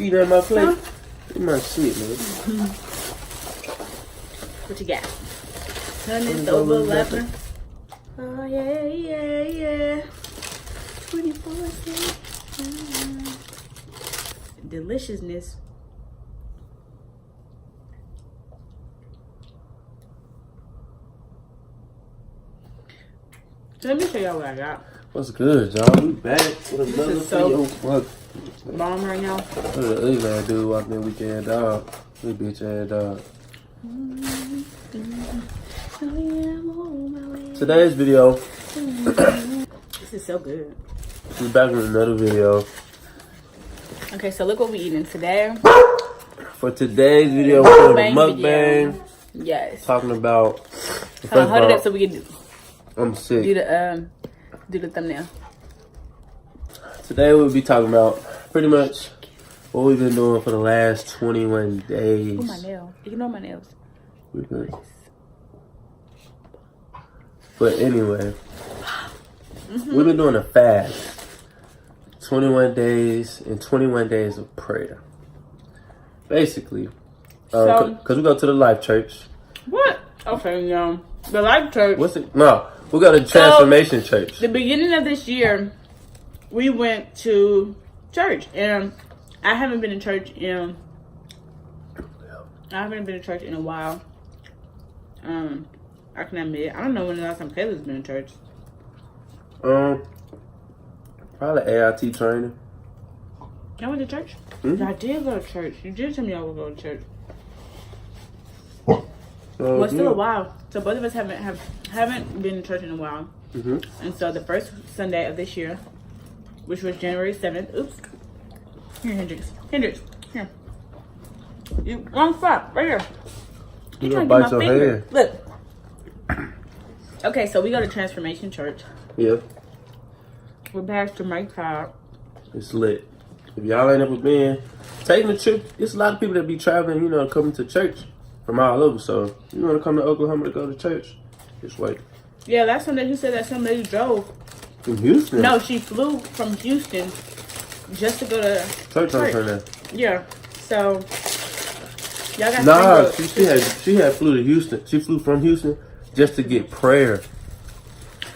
eat on my plate. Eat my shit, man. What you got? Honey's overlapping. Oh, yeah. 24/7. Deliciousness. So let me show y'all what I got. What's good, y'all? We back with another video. Bomb right now. Look at the ugly ass dude walking in weekend dog. We bitch ass dog. Today's video. This is so good. We're back with another video. Okay, so look what we eating today. For today's video, we're doing a mukbang. Yes. Talking about. Hold it up so we can I'm sick. Do the thumbnail. Today we'll be talking about pretty much what we've been doing for the last 21 days. Oh, my nail. Ignore my nails. We're good. But anyway, we've been doing a fast. 21 days and 21 days of prayer. Basically, because we go to the Life Church. What? Okay, the Life Church. What's it? No, we go to Transformation Church. The beginning of this year, we went to church, and I haven't been to church in a while. I can admit, I don't know when the last time Kayla's been in church. Probably AIT training. Y'all went to church? Mm-hmm. I did go to church. You did tell me y'all would go to church. Well, it's still a while. So both of us haven't been to church in a while. Mm-hmm. And so the first Sunday of this year, which was January 7th. Oops. Here, Hendrix. Here. You wrong spot. Right here. You gonna bite your hand. Look. Okay, so we go to Transformation Church. Yeah. We're Pastor Mike Cobb. It's lit. If y'all ain't ever been taking a trip, it's a lot of people that be traveling, coming to church from all over. So you want to come to Oklahoma to go to church, just wait. Yeah, that's somebody who said that somebody drove from Houston. No, she flew from Houston just to go to church. On Sunday. Yeah. So y'all got she had flew to Houston. She flew from Houston just to get prayer.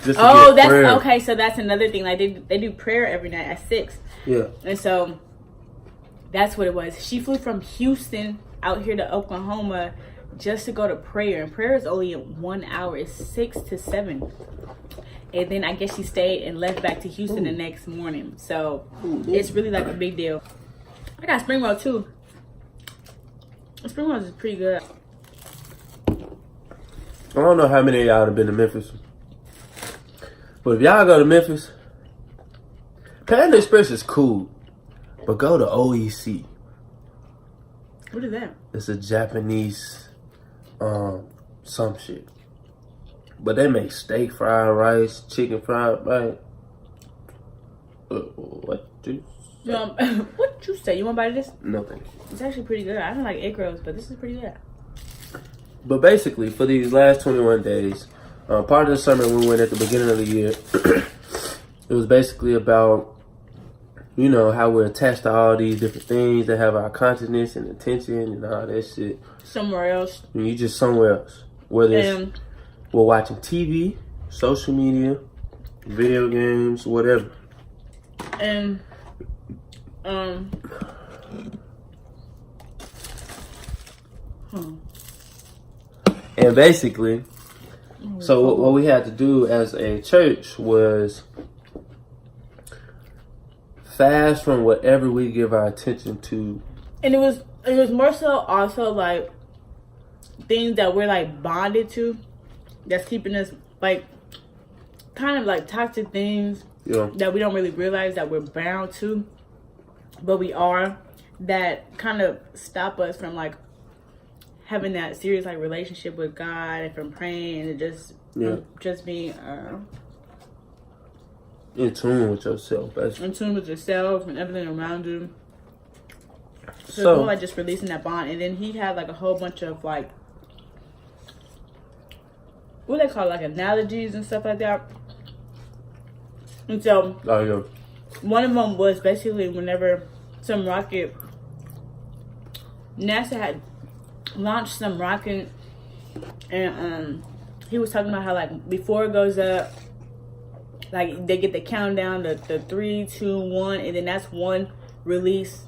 Okay. So that's another thing. Like they do prayer every night at 6. Yeah. And so that's what it was. She flew from Houston out here to Oklahoma just to go to prayer. And prayer is only 1 hour. It's 6 to 7. And then I guess she stayed and left back to Houston the next morning. So it's really like a big deal. I got spring roll too. Spring rolls is pretty good. I don't know how many of y'all have been to Memphis. But if y'all go to Memphis, Panda Express is cool. But go to OEC. What is that? It's a Japanese some shit. But they make steak, fried rice, chicken fried rice. What you say? You want to buy this? No, thank you. It's actually pretty good. I don't like egg rolls, but this is pretty good. But basically, for these last 21 days, part of the summer we went at the beginning of the year, it was basically about, how we're attached to all these different things that have our consciousness and attention and all that shit. Somewhere else. And you just somewhere else. Whether it's we're watching TV, social media, video games, whatever. And And basically, so what we had to do as a church was fast from whatever we give our attention to. And it was more so also like things that we're like bonded to, that's keeping us like kind of like toxic things that we don't really realize that we're bound to, but we are, that kind of stop us from like having that serious like relationship with God and from praying and just being in tune with yourself, basically. In tune with yourself and everything around you. So it's more like just releasing that bond. And then he had like a whole bunch of like, what do they call it? Like analogies and stuff like that. And so one of them was basically whenever some rocket NASA had launched some rocket, and he was talking about how like before it goes up, like they get the countdown, the 3, 2, 1, and then that's one release,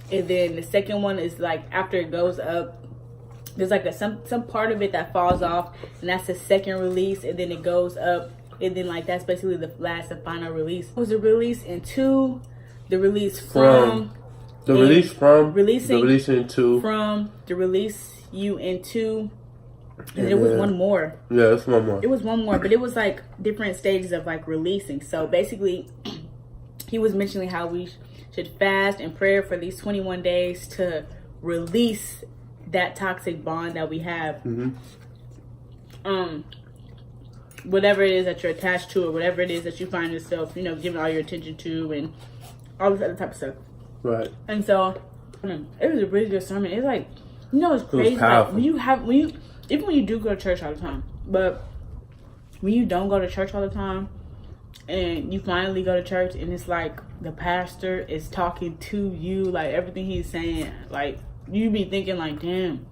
and then the second one is like after it goes up, there's like some part of it that falls off, and that's the second release, and then it goes up, and then like that's basically the final release. It was the release in 2, the release from the release from releasing the release in 2 from the release you in 2. And there was one more. Yeah, it's one more. It was one more, but it was like different stages of like releasing. So basically, he was mentioning how we should fast and pray for these 21 days to release that toxic bond that we have. Whatever it is that you're attached to, or whatever it is that you find yourself, you know, giving all your attention to, and all this other type of stuff. Right. And so, it was a really good sermon. It's like, you know, it's crazy. It was like even when you do go to church all the time, but when you don't go to church all the time, and you finally go to church, and it's like the pastor is talking to you, like everything he's saying, like you be thinking like, damn,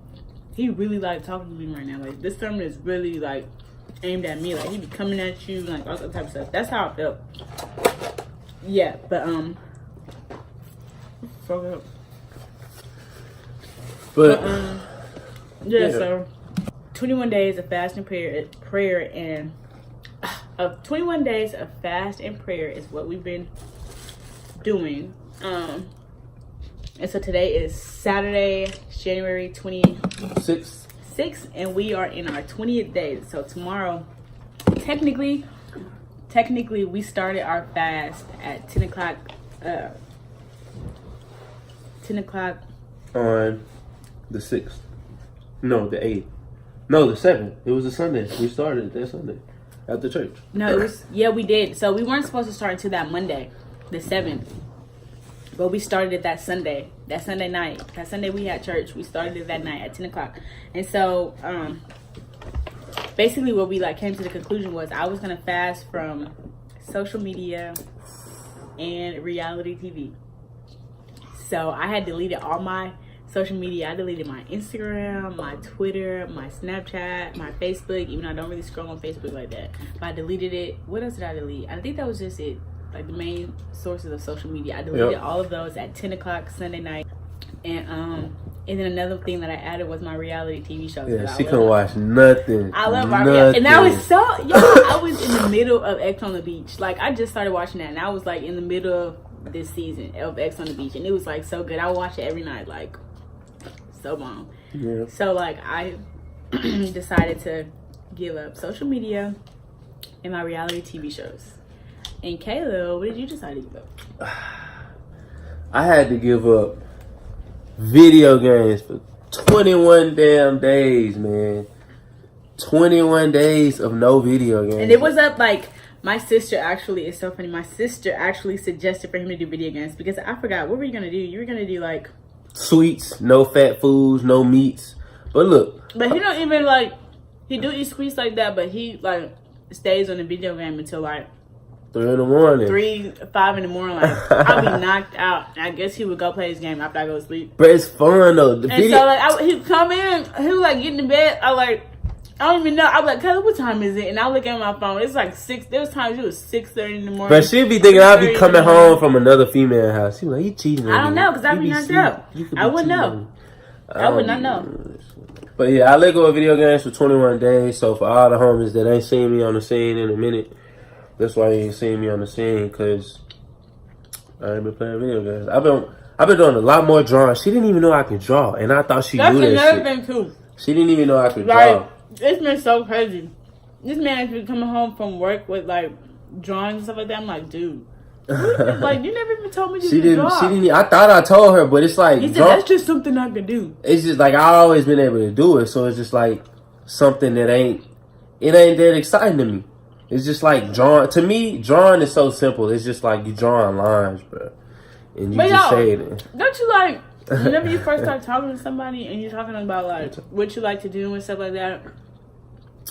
he really like talking to me right now. Like this sermon is really like aimed at me. Like he be coming at you, like all that type of stuff. That's how I felt. Yeah, but yeah. So 21 days of fast and prayer and 21 days of fast and prayer is what we've been doing. And so today is Saturday, January 26th, and we are in our 20th day. So tomorrow, technically we started our fast at 10 o'clock. 10 o'clock on the 6th. No, the 8th. No, the 7th. It was a Sunday. We started that Sunday at the church. No, it was, yeah, we did. So we weren't supposed to start until that Monday, the 7th. But we started it that Sunday night. That Sunday we had church. We started it that night at 10 o'clock. And so, basically what we like came to the conclusion was I was going to fast from social media and reality TV. So I had deleted all my social media. I deleted my Instagram, my Twitter, my Snapchat, my Facebook, even though I don't really scroll on Facebook like that. But I deleted it. What else did I delete? I think that was just it. Like the main sources of social media. I deleted all of those at 10 o'clock Sunday night. And then another thing that I added was my reality TV shows. Yeah, she couldn't watch nothing. I love my reality. And I was I was in the middle of X on the Beach. Like I just started watching that, and I was like in the middle of this season of X on the Beach, and it was like so good. I watch it every night, like so bomb. Yeah. So like I decided to give up social media and my reality TV shows. And Kayla, what did you decide to give up? I had to give up video games for 21 damn days, man. 21 days of no video games. And it was up like my sister actually, it's so funny. My sister actually suggested for him to do video games because I forgot. What were you going to do? You were going to do like sweets, no fat foods, no meats. But look. But he don't even like, he do eat sweets like that, but he like stays on the video game until like 3 in the morning. 3, 5 in the morning. Like I'll be knocked out. I guess he would go play his game after I go to sleep. But it's fun though. So like he'd come in, he would like get in the bed. I don't even know. I was like, Kayla, what time is it? And I look at my phone. It's like 6. There was times it was 6:30 in the morning. But she'd be thinking I'd be coming home from another female house. She was like, you cheating? I don't know because I'd be knocked up. I wouldn't know. I would not know. But yeah, I let go of video games for 21 days. So for all the homies that ain't seen me on the scene in a minute, that's why you ain't seen me on the scene, because I ain't been playing video games. I've been doing a lot more drawing. She didn't even know I could draw, and I thought she knew that shit. That's another thing too. She didn't even know I could draw. It's been so crazy. This man has been coming home from work with like drawings and stuff like that. I'm like, dude, like you never even told me you could draw. She didn't. I thought I told her, but it's like he said that's just something I can do. It's just like I always been able to do it, so it's just like something that ain't that exciting to me. It's just like drawing. To me, drawing is so simple. It's just like you drawing lines, bro, and you just say it. Don't you like whenever you first start talking to somebody and you're talking about like what you like to do and stuff like that?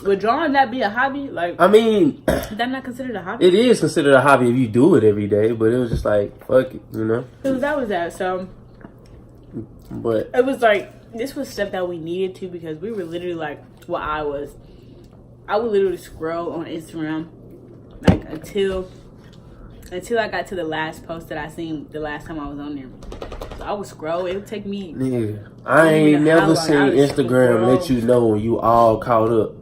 Would drawing that be a hobby? Like, I mean, is that not considered a hobby? It is considered a hobby if you do it every day, but it was just like fuck it, you know. Because that was that. So But it was like, this was stuff that we needed to, because we were literally like, well, I would literally scroll on Instagram like until I got to the last post that I seen the last time I was on there. So I would scroll. It would take me. Nigga, I ain't never seen Instagram let you know when you all caught up.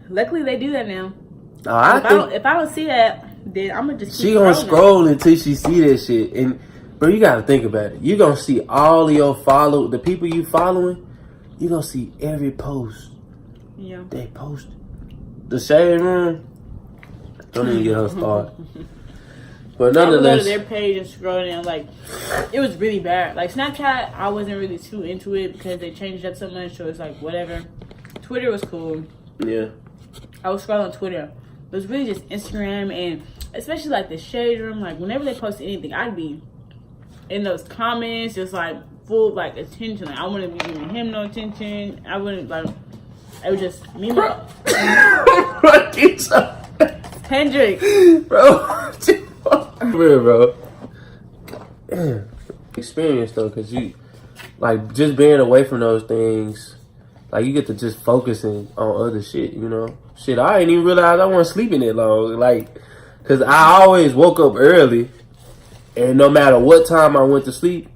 Luckily, they do that now. If I don't see that, then I'm gonna just keep she gonna scroll until she see that shit. And bro, you gotta think about it. You gonna see all of your the people you following. You gonna see every post. Yeah. They post. The shade room. Don't even get her started. But nonetheless, I would go to their page and scroll down. Like, it was really bad. Like Snapchat, I wasn't really too into it because they changed up so much. So it's like whatever. Twitter was cool. Yeah. I was scrolling on Twitter. It was really just Instagram, and especially like the shade room. Like whenever they post anything, I'd be in those comments, just like full like attention. Like I wouldn't be giving him no attention. I wouldn't like. It was just me. Hendrick, bro. Real, bro. Experience though, cause you like just being away from those things. Like you get to just focusing on other shit, you know. Shit, I didn't even realize I wasn't sleeping that long. Like, cause I always woke up early, and no matter what time I went to sleep,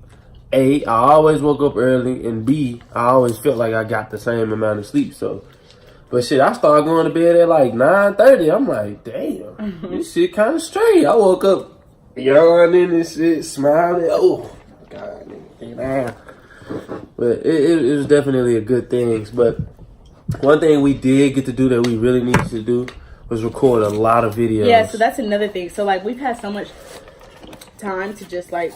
A, I always woke up early, and B, I always felt like I got the same amount of sleep. So, but shit, I started going to bed at like 9:30. I'm like, damn, this shit kind of straight. I woke up yawning and shit, smiling. Oh, God, nigga. But it was definitely a good thing. But one thing we did get to do that we really needed to do was record a lot of videos. Yeah, so that's another thing. So like we've had so much time to just like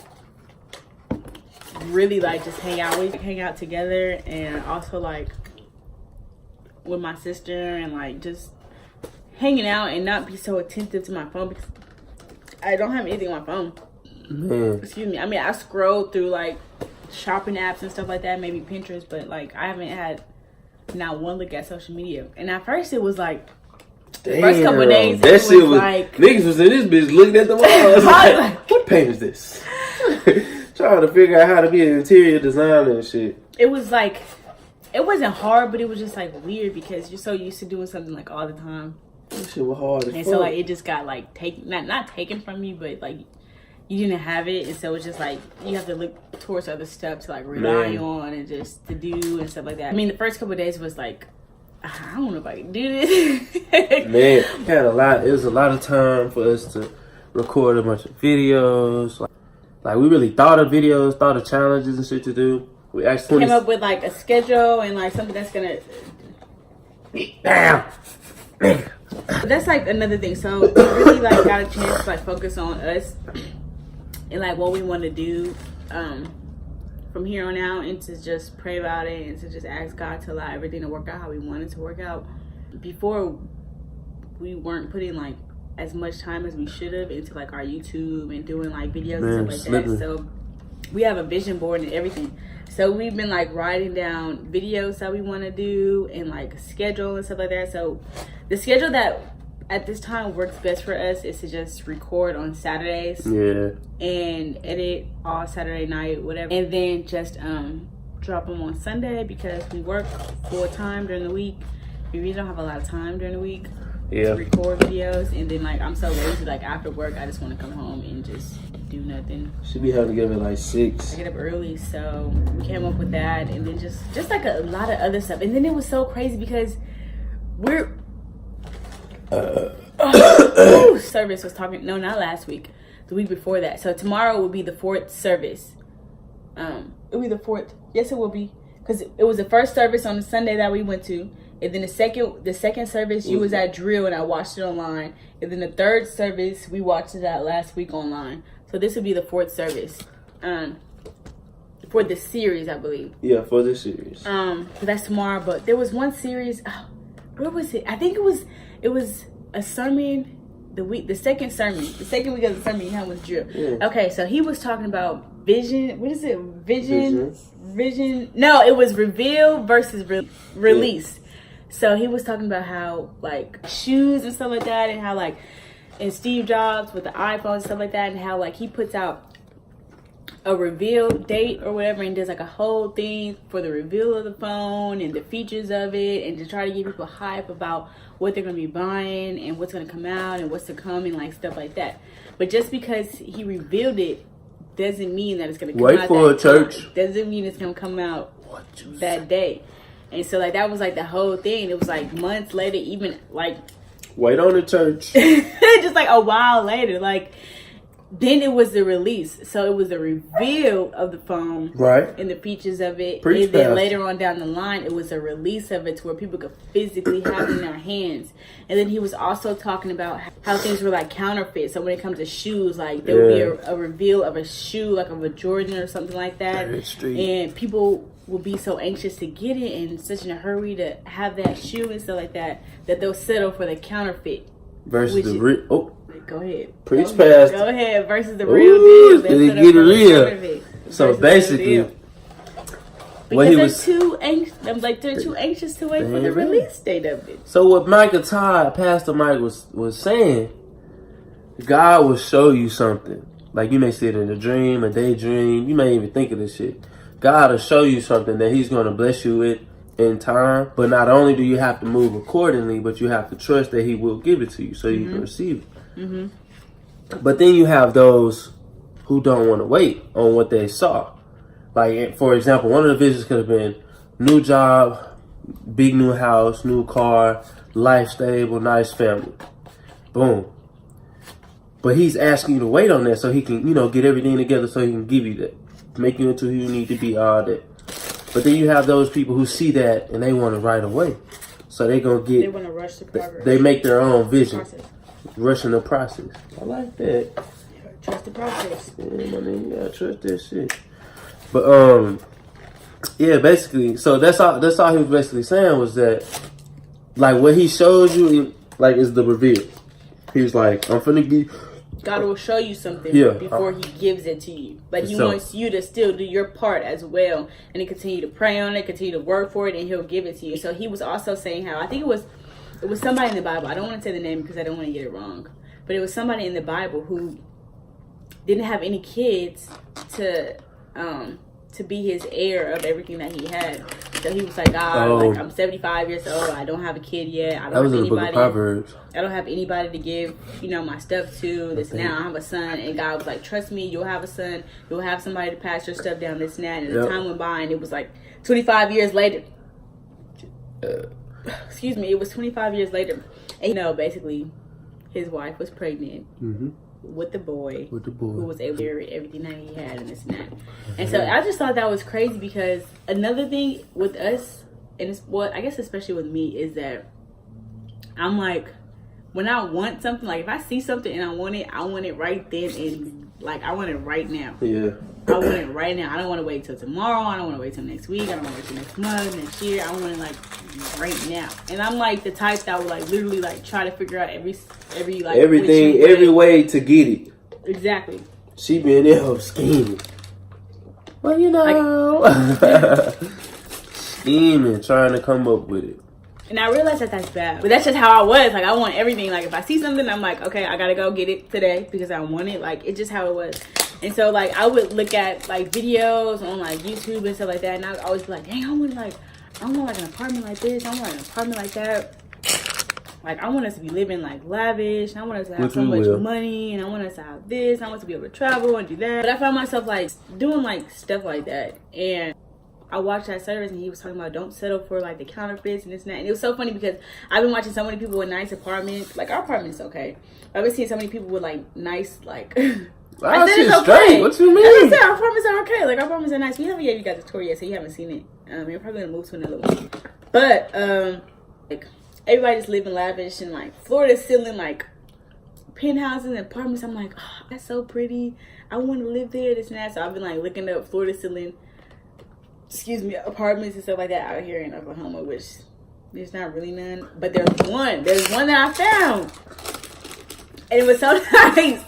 really like just hang out. We hang out together, and also like with my sister, and like just hanging out and not be so attentive to my phone, because I don't have anything on my phone. Man. Excuse me. I mean, I scrolled through like shopping apps and stuff like that, maybe Pinterest, but like I haven't had not one look at social media. And at first it was like the first couple of days that shit was like niggas was in this bitch looking at the wall. I was like, what paint is this? Trying to figure out how to be an interior designer and shit. It was like, it wasn't hard, but it was just like weird because you're so used to doing something like all the time. That shit was hard as and fuck. So like it just got like taken, not taken from you, but like you didn't have it, and so it's just like you have to look towards other stuff to like rely on and just to do and stuff like that. I mean, the first couple of days was like, I don't know if I can do this. Man, had a lot. It was a lot of time for us to record a bunch of videos. Like we really thought of videos, thought of challenges and shit to do. We actually came up with like a schedule and like something that's gonna. Damn. But that's like another thing. So we really like got a chance to like focus on us and like what we want to do from here on out, and to just pray about it and to just ask God to allow everything to work out how we wanted to work out. Before, we weren't putting like as much time as we should have into like our YouTube and doing like videos and stuff like that. So we have a vision board and everything. So we've been like writing down videos that we want to do and like schedule and stuff like that. So the schedule that at this time works best for us is to just record on Saturdays. Yeah. And edit all Saturday night, whatever. And then just drop them on Sunday because we work full time during the week. We really don't have a lot of time during the week to record videos. And then like I'm so lazy, like after work I just want to come home and just do nothing. Should be having to get up at like 6. I get up early, so we came up with that, and then just like a lot of other stuff. And then it was so crazy because we're service was talking, no, not last week, the week before that. So tomorrow will be the 4th service. It'll be the 4th. Yes, it will be, because it was the first service on the Sunday that we went to, and then the second service you was at drill and I watched it online, and then the 3rd service we watched it at last week online. So this will be the 4th service for the series, I believe. Yeah, for this series. So that's tomorrow. But there was one series. Oh, where was it? I think it was a sermon. The second week of the sermon he had was drill. Yeah. Okay, so he was talking about vision. What is it? Vision. No, it was reveal versus release. Yeah. So he was talking about how like shoes and stuff like that, and how like. And Steve Jobs with the iPhone and stuff like that, and how like he puts out a reveal date or whatever, and does like a whole thing for the reveal of the phone and the features of it, and to try to get people hype about what they're going to be buying and what's going to come out and what's to come and like stuff like that. But just because he revealed it doesn't mean that it's going to come out. Wait for a church. Doesn't mean it's going to come out that day. And so like that was like the whole thing. It was like months later, even like wait on the church. just like a while later, like then it was the release. So it was the reveal of the phone, right, and the features of it. Preach and then fast. later on down the line, it was a release of it to where people could physically have it in their hands. And then he was also talking about how things were like counterfeit. So when it comes to shoes, like there would be a reveal of a shoe, like of a Jordan or something like that, and people will be so anxious to get it and such in a hurry to have that shoe and stuff like that they'll settle for the counterfeit versus the real. Go ahead. Preach fast. Go ahead. Versus the real deal. Did he get it real? So basically, what he was too anxious. I'm like they're too anxious to wait for the release date of it. So what Michael Todd, Pastor Mike was saying, God will show you something. Like you may see it in a dream, a daydream. You may even think of this shit. God will show you something that He's going to bless you with in time. But not only do you have to move accordingly, but you have to trust that He will give it to you so you can receive it. But then you have those who don't want to wait on what they saw. Like, for example, one of the visions could have been new job, big new house, new car, life stable, nice family. Boom. But He's asking you to wait on that so He can, get everything together so He can give you that. Make you into who you need to be, all that. But then you have those people who see that and they want it right away. So they want to rush the progress. They make their own vision. Rushing the process. I like that. Trust the process. Yeah, my nigga, you gotta trust that shit. But yeah, basically, so that's all he was basically saying was that, like, what he shows you, like, is the reveal. He was like, I'm finna give. God will show you something before He gives it to you. But He wants you to still do your part as well, and to continue to pray on it, continue to work for it, and He'll give it to you. So he was also saying how, I think it was somebody in the Bible. I don't want to say the name because I don't want to get it wrong. But it was somebody in the Bible who didn't have any kids to be his heir of everything that he had. So he was like, like, I'm 75 years old. I don't have a kid yet. I don't have anybody. I don't have anybody to give, my stuff to. This now I have a son, and God was like, trust me, you'll have a son. You'll have somebody to pass your stuff down. This and that. And the time went by, and it was like 25 years later. Excuse me. It was 25 years later, and basically, his wife was pregnant. With the boy who was able to carry everything that he had and this and that. And so I just thought that was crazy, because another thing with us, and it's I guess especially with me, is that I'm like, when I want something, like if I see something and I want it right then, and like I want it right now. Yeah. I want it right now. I don't want to wait till tomorrow. I don't want to wait till next week. I don't want to wait till next month, next year. I want it like right now. And I'm like the type that would like literally like try to figure out every like everything, every way to get it. Exactly. She been there scheming. Well, scheming, trying to come up with it. And I realized that that's bad. But that's just how I was. Like, I want everything. Like, if I see something, I'm like, okay, I gotta go get it today because I want it. Like, it's just how it was. And so, like, I would look at, like, videos on, like, YouTube and stuff like that. And I would always be like, dang, I want, like, an apartment like this. I want an apartment like that. Like, I want us to be living, like, lavish. And I want us to have so much money. And I want us to have this. And I want to be able to travel and do that. But I found myself, like, doing, like, stuff like that. And I watched that service, and he was talking about don't settle for like the counterfeits and this and that. And it was so funny because I've been watching so many people with nice apartments. Like, our apartment's okay. I've been seeing so many people with like nice, like I said it's okay. What you mean? I said our apartments are okay. Like, our apartments are nice. We haven't gave you guys a tour yet, so you haven't seen it. You're probably gonna move to another one. But like, everybody's living lavish and like Florida ceiling, like penthouses and apartments. I'm like, oh, that's so pretty. I want to live there. This and that. So I've been like looking up Florida ceiling, apartments and stuff like that out here in Oklahoma, which there's not really none. But there's one that I found, and it was so nice.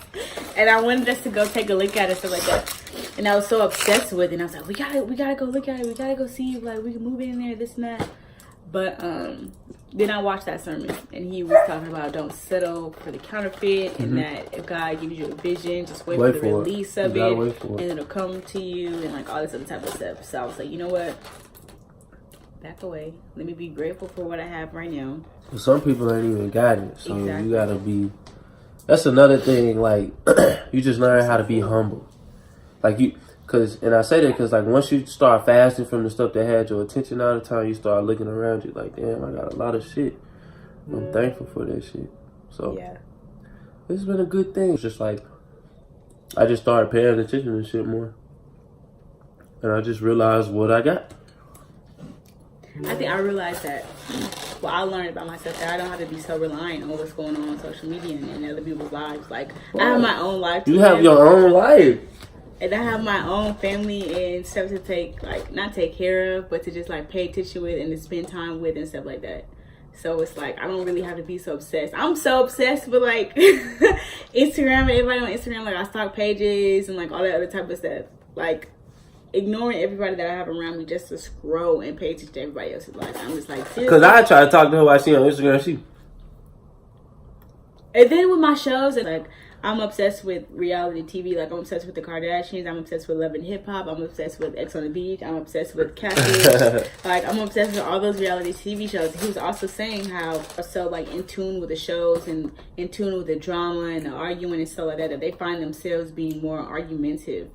And I wanted us to go take a look at it, stuff like that. And I was so obsessed with it. And I was like, we gotta go look at it. We gotta go see, like, we can move in there, this and that. But then I watched that sermon, and he was talking about don't settle for the counterfeit, and that if God gives you a vision, just wait for the release of it, and it'll come to you, and like all this other type of stuff. So I was like, you know what? Back away. Let me be grateful for what I have right now. Well, some people ain't even got it, so you gotta be. That's another thing. Like you just learn how to be humble. Like and I say that because like once you start fasting from the stuff that had your attention all the time, you start looking around you like, damn, I got a lot of shit. I'm thankful for that shit. So it's been a good thing. It's just like I just started paying attention to shit more, and I just realized what I got. I think I realized that. Well, I learned about myself that I don't have to be so reliant on what's going on social media and other people's lives. Like I have my own life. You have your own life. And I have my own family and stuff to take, like, not take care of, but to just, like, pay attention with and to spend time with and stuff like that. So it's like, I don't really have to be so obsessed. I'm so obsessed with, like, Instagram and everybody on Instagram. Like, I stalk pages and, like, all that other type of stuff. Like, ignoring everybody that I have around me just to scroll and pay attention to everybody else's life. I'm just like, seriously? Because I try to talk to her while she on Instagram, And then with my shows, and like, I'm obsessed with reality TV. Like, I'm obsessed with the Kardashians. I'm obsessed with Love and Hip Hop. I'm obsessed with X on the Beach. I'm obsessed with Catfish. Like, I'm obsessed with all those reality TV shows. He was also saying how so, like, in tune with the shows and in tune with the drama and the arguing and stuff like that, that they find themselves being more argumentative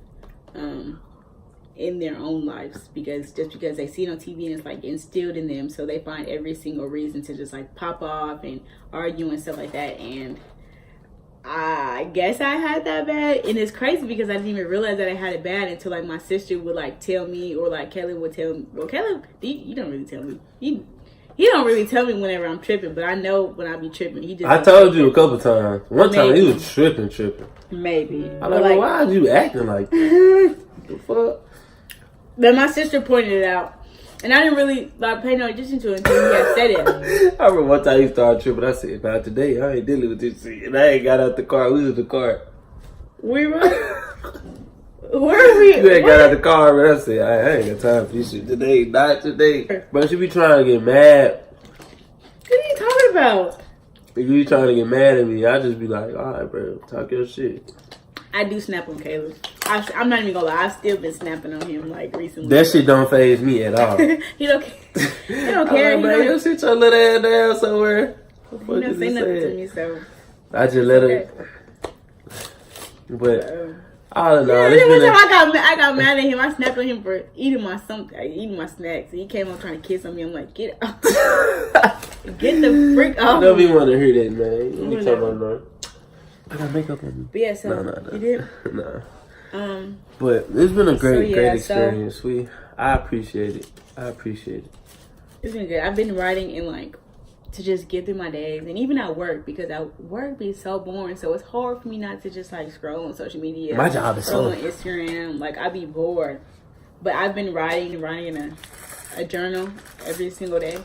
in their own lives because they see it on TV and it's, like, instilled in them. So they find every single reason to just, like, pop off and argue and stuff like that. And I guess I had that bad, and it's crazy because I didn't even realize that I had it bad until like my sister would like tell me, or like Kelly would tell me. Well, Kelly, you don't really tell me. He don't really tell me whenever I'm tripping, but I know when I be tripping. He just. I told you a couple times. One time he was tripping. Maybe. I'm like, well, why are you acting like that? The fuck? But my sister pointed it out. And I didn't really like pay no attention to it until he had said it. I remember one time he started tripping. I said, "Not today. I ain't dealing with this shit." And I ain't got out the car. We was in the car. We were. Where are we? You ain't got out the car, but I said, I ain't got time for this shit today. Not today. But she be trying to get mad. What are you talking about? If you be trying to get mad at me, I just be like, all right, bro, talk your shit. I do snap on Caleb. I'm not even gonna lie. I've still been snapping on him like recently. That shit don't faze me at all. He don't care. Like, bro, you sit your little ass down somewhere. He don't say nothing to me, so I just let her. But all in all, I got mad at him. I snapped on him for eating my snacks. He came up trying to kiss on me. I'm like, get out. Get the freak off. Nobody want to hear that, man. Let me talk about that. I got makeup on me. But yeah, so no. You did? No. But it's been a great experience. I appreciate it. It's been good. I've been writing and like to just get through my days, and even at work, because at work be so boring. So it's hard for me not to just like scroll on social media. My job is scroll on Instagram. Like I be bored, but I've been writing in a journal every single day.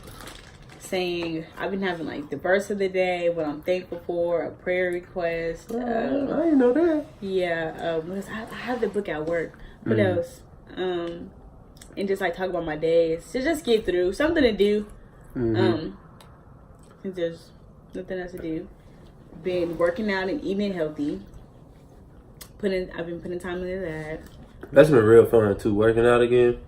Saying I've been having like the verse of the day, what I'm thankful for, a prayer request. I didn't know that. Yeah, I have the book at work. What else? And just like talk about my days to just get through something to do. Since there's nothing else to do. Been working out and eating healthy. I've been putting time into that. That's been real fun too. Working out again.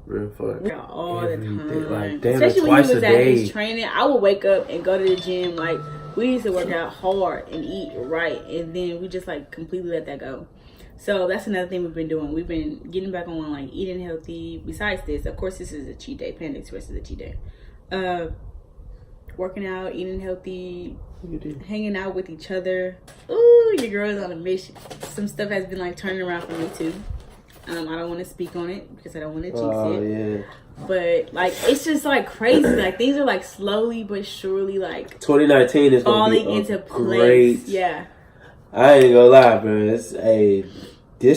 Real fun. Yeah, all the time. Like, damn, especially when he was at his training, I would wake up and go to the gym. Like we used to work out hard and eat right, and then we just like completely let that go. So that's another thing we've been doing. We've been getting back on like eating healthy. Besides this, of course, this is a cheat day. Panda Express is a cheat day. Working out, eating healthy, hanging out with each other. Ooh, your girl is on a mission. Some stuff has been like turning around for me too. I don't want to speak on it because I don't want to jinx it. Yeah. But like it's just like crazy. Like things are like slowly but surely like 2019 is gonna falling be into place. Place. Yeah. I ain't gonna lie, bro. This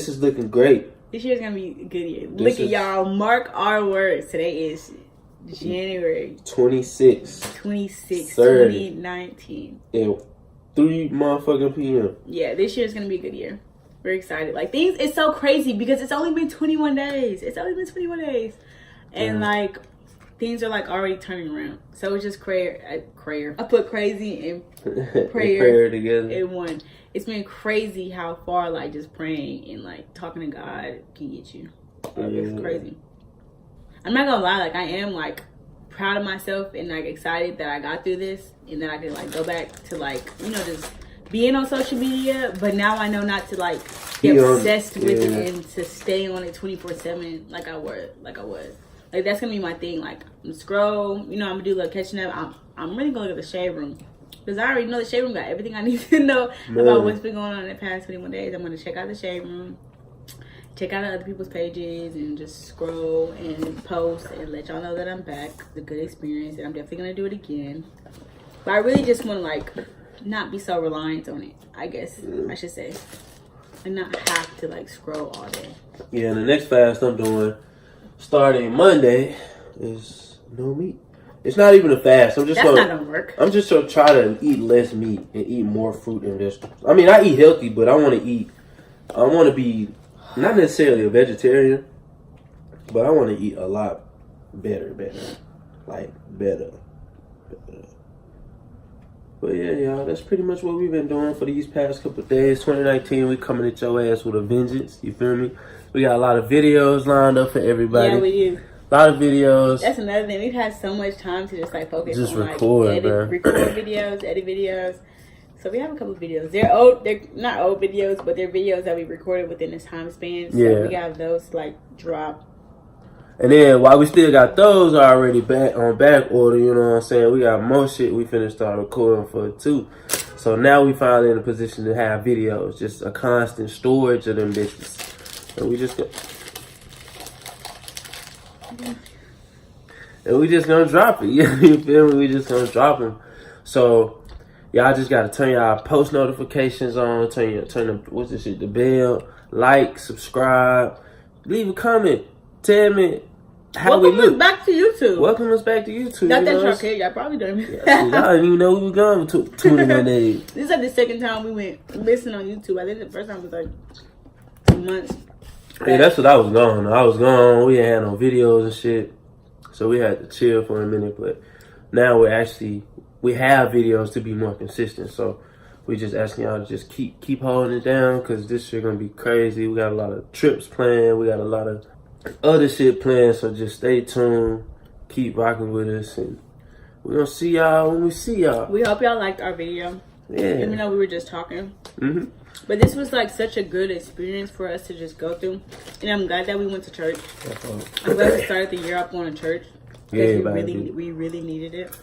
is looking great. This year's gonna be a good year. Look at y'all. Mark our words. Today is January 26th, 2019. Yeah, 3 motherfucking p.m. Yeah, this year's gonna be a good year. We're excited. Like things, it's so crazy because it's only been 21 days. And like things are like already turning around. So it's just prayer. I put crazy and prayer together in one. It's been crazy how far like just praying and like talking to God can get you. It's crazy. I'm not gonna lie, like I am like proud of myself and like excited that I got through this and that I can like go back to like, you know, just being on social media, but now I know not to like get obsessed with it and to stay on it 24/7 like I was. Like that's gonna be my thing. Like I'm scroll, you know, I'm gonna do a little catching up. I'm really gonna look at the shade room because I already know the shade room got everything I need to know about what's been going on in the past 21 days. I'm gonna check out the shade room, check out other people's pages, and just scroll and post and let y'all know that I'm back. It's a good experience, and I'm definitely gonna do it again. But I really just want to like not be so reliant on it, I guess I should say, and not have to like scroll all day. Yeah, and the next fast I'm doing starting Monday is no meat. It's not even a fast. That's not gonna work. I'm just gonna try to eat less meat and eat more fruit and vegetables. I mean, I eat healthy, but I want to be not necessarily a vegetarian, but I want to eat a lot better. But yeah, y'all, that's pretty much what we've been doing for these past couple of days. 2019, we coming at your ass with a vengeance. You feel me? We got a lot of videos lined up for everybody. Yeah, we do. A lot of videos. That's another thing. We've had so much time to just like focus on record, like record videos, edit videos. So we have a couple of videos. They're not old videos, but they're videos that we recorded within this time span. So we got those like drop. And then while we still got those already back order, you know what I'm saying? We got more shit we finna start recording for too. So now we finally in a position to have videos, just a constant storage of them bitches. And we just gonna drop it. You feel me? We just gonna drop them. So y'all just gotta turn y'all post notifications on, turn the bell, like, subscribe, leave a comment. Tell me how we look. Welcome us back to YouTube. Welcome us back to YouTube. Not that y'all care. Y'all probably don't. Y'all didn't even know we were gone for 21 days. This is like the second time we went missing on YouTube. I think the first time was like 2 months. Hey, that's what I was gone. I was gone. We ain't had no videos and shit. So we had to chill for a minute. But now we have videos to be more consistent. So we just asking y'all to just keep holding it down because this shit gonna be crazy. We got a lot of trips planned. We got a lot of other shit planned, so just stay tuned, keep rocking with us, and we're gonna see y'all when we see y'all. We hope y'all liked our video. Yeah. Even though we were just talking. But this was like such a good experience for us to just go through. And I'm glad that we went to church. I'm glad we started the year up going to church. Because we really needed it.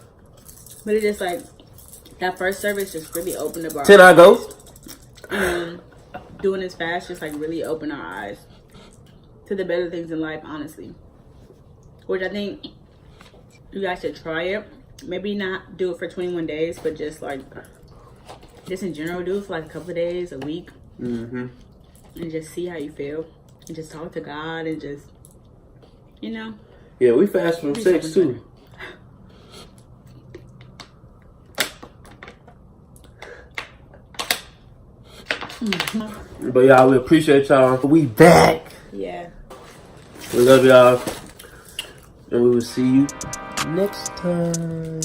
But it just like, that first service just really opened up our eyes. 10 I go. Doing this fast just like really opened our eyes to the better things in life, honestly. Which I think you guys should try it. Maybe not do it for 21 days, but just like, just in general, do it for like a couple of days, a week. And just see how you feel. And just talk to God and just, you know. Yeah, we fast from sex too. But y'all, we appreciate y'all. We back. Yeah. We love y'all. And we will see you next time.